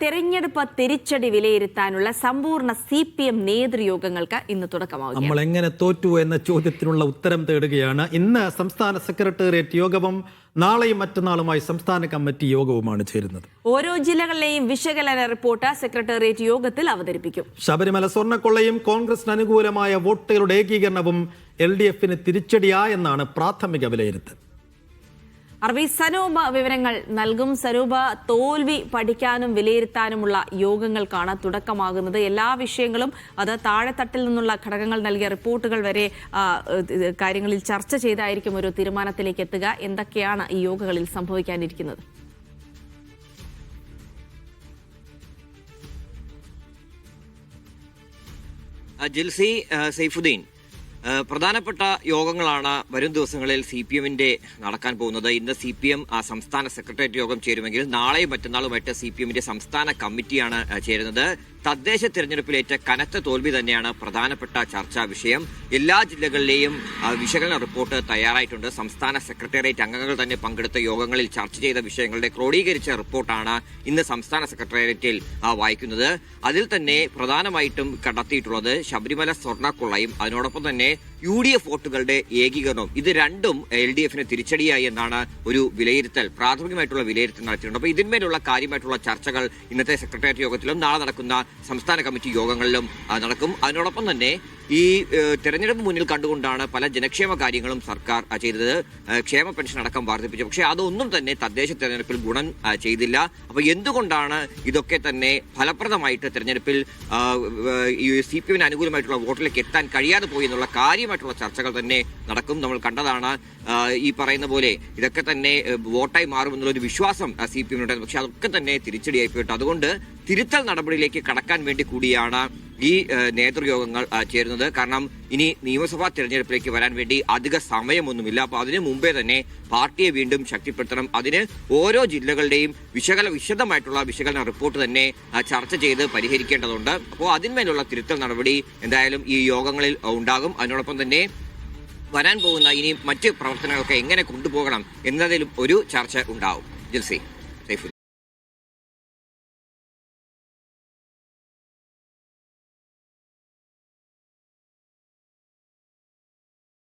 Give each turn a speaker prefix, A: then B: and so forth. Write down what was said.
A: തെരഞ്ഞെടുപ്പ് തിരിച്ചടി വിലയിരുത്താനുള്ള സമ്പൂർണ്ണ CPM നേതൃയോഗങ്ങൾക്ക് ഇന്ന് തുടക്കമാകും.
B: നമ്മൾ എങ്ങനെ തോറ്റു എന്ന ചോദ്യത്തിനുള്ള ഉത്തരം തേടുകയാണ്. ഇന്ന് സംസ്ഥാന സെക്രട്ടേറിയറ്റ് യോഗവും നാളെയും മറ്റന്നാളുമായി സംസ്ഥാന കമ്മിറ്റി യോഗവുമാണ് ചേരുന്നത്.
A: ഓരോ ജില്ലകളിലെയും വിശകലന റിപ്പോർട്ട് സെക്രട്ടേറിയറ്റ് യോഗത്തിൽ അവതരിപ്പിക്കും.
B: ശബരിമല സ്വർണ്ണക്കൊള്ളയും കോൺഗ്രസിന് അനുകൂലമായ വോട്ടുകളുടെ ഏകീകരണവും LDFന് തിരിച്ചടിയായെന്നാണ് പ്രാഥമിക വിലയിരുത്തൽ.
A: സനൂപ വിവരങ്ങൾ നൽകും. സനൂപ, തോൽവി പഠിക്കാനും വിലയിരുത്താനുമുള്ള യോഗങ്ങൾക്കാണ് തുടക്കമാകുന്നത്. എല്ലാ വിഷയങ്ങളും അത് താഴെത്തട്ടിൽ നിന്നുള്ള ഘടകങ്ങൾ നൽകിയ റിപ്പോർട്ടുകൾ വരെ കാര്യങ്ങളിൽ ചർച്ച ചെയ്തായിരിക്കും ഒരു തീരുമാനത്തിലേക്ക് എത്തുക. എന്തൊക്കെയാണ് ഈ യോഗങ്ങളിൽ സംഭവിക്കാനിരിക്കുന്നത്?
C: ജിൽസി, സൈഫുദ്ദീൻ, പ്രധാനപ്പെട്ട യോഗങ്ങളാണ് വരും ദിവസങ്ങളിൽ CPMന്റെ നടക്കാൻ പോകുന്നത്. ഇന്ന് CPM സംസ്ഥാന സെക്രട്ടേറിയറ്റ് യോഗം ചേരുമെങ്കിൽ നാളെയും മറ്റന്നാളുമായിട്ട് CPMന്റെ സംസ്ഥാന കമ്മിറ്റിയാണ് ചേരുന്നത്. തദ്ദേശ തെരഞ്ഞെടുപ്പിലേറ്റ കനത്ത തോൽവി തന്നെയാണ് പ്രധാനപ്പെട്ട ചർച്ചാ വിഷയം. എല്ലാ ജില്ലകളിലെയും വിശകലന റിപ്പോർട്ട് തയ്യാറായിട്ടുണ്ട്. സംസ്ഥാന സെക്രട്ടേറിയറ്റ് അംഗങ്ങൾ തന്നെ പങ്കെടുത്ത യോഗങ്ങളിൽ ചർച്ച ചെയ്ത വിഷയങ്ങളുടെ ക്രോഡീകരിച്ച റിപ്പോർട്ടാണ് ഇന്ന് സംസ്ഥാന സെക്രട്ടേറിയറ്റിൽ വായിക്കുന്നത്. അതിൽ തന്നെ പ്രധാനമായിട്ടും കണ്ടെത്തിയിട്ടുള്ളത് ശബരിമല സ്വർണ്ണക്കൊള്ളയും അതിനോടൊപ്പം തന്നെ UDF വോട്ടുകളുടെ ഏകീകരണവും. ഇത് രണ്ടും LDFന് തിരിച്ചടിയായി എന്നാണ് ഒരു വിലയിരുത്തൽ, പ്രാഥമികമായിട്ടുള്ള വിലയിരുത്തൽ നടത്തിയിട്ടുണ്ട്. അപ്പോൾ ഇതിന്മേലുള്ള കാര്യമായിട്ടുള്ള ചർച്ചകൾ ഇന്നത്തെ സെക്രട്ടേറിയറ്റ് യോഗത്തിലും നാളെ നടക്കുന്ന സംസ്ഥാന കമ്മിറ്റി യോഗങ്ങളിലും നടക്കും. അതിനോടൊപ്പം തന്നെ ഈ തെരഞ്ഞെടുപ്പ് മുന്നിൽ കണ്ടുകൊണ്ടാണ് പല ജനക്ഷേമ കാര്യങ്ങളും സർക്കാർ ചെയ്തത്. ക്ഷേമ പെൻഷൻ അടക്കം വർദ്ധിപ്പിച്ചു. പക്ഷേ അതൊന്നും തന്നെ തദ്ദേശ തെരഞ്ഞെടുപ്പിൽ ഗുണം ചെയ്തില്ല. അപ്പോൾ എന്തുകൊണ്ടാണ് ഇതൊക്കെ തന്നെ ഫലപ്രദമായിട്ട് തെരഞ്ഞെടുപ്പിൽ CPMന് അനുകൂലമായിട്ടുള്ള വോട്ടിലേക്ക് എത്താൻ കഴിയാതെ പോയി എന്നുള്ള കാര്യമായിട്ടുള്ള ചർച്ചകൾ തന്നെ നടക്കും. നമ്മൾ കണ്ടതാണ് ഈ പറയുന്ന പോലെ ഇതൊക്കെ തന്നെ വോട്ടായി മാറുമെന്നുള്ളൊരു വിശ്വാസം CPMനുണ്ടായിരുന്നു. പക്ഷെ അതൊക്കെ തന്നെ തിരിച്ചടിയായി പോയിട്ട് അതുകൊണ്ട് തിരുത്തൽ നടപടിയിലേക്ക് കടക്കാൻ വേണ്ടി കൂടിയാണ് ഈ നേതൃയോഗങ്ങൾ ചേരുന്നത്. കാരണം ഇനി നിയമസഭാ തെരഞ്ഞെടുപ്പിലേക്ക് വരാൻ വേണ്ടി അധിക സമയമൊന്നുമില്ല. അപ്പോൾ അതിനു മുമ്പേ തന്നെ പാർട്ടിയെ വീണ്ടും ശക്തിപ്പെടുത്തണം. അതിന് ഓരോ ജില്ലകളുടെയും വിശദമായിട്ടുള്ള വിശകലന റിപ്പോർട്ട് തന്നെ ചർച്ച ചെയ്ത് പരിഹരിക്കേണ്ടതുണ്ട്. അപ്പോൾ അതിന്മേലുള്ള തിരുത്തൽ നടപടി എന്തായാലും ഈ യോഗങ്ങളിൽ ഉണ്ടാകും. അതിനോടൊപ്പം തന്നെ വരാൻ പോകുന്ന ഇനി മറ്റ് പ്രവർത്തനങ്ങളൊക്കെ എങ്ങനെ കൊണ്ടുപോകണം എന്നതിലും ഒരു ചർച്ച ഉണ്ടാവും. ജിൽസി.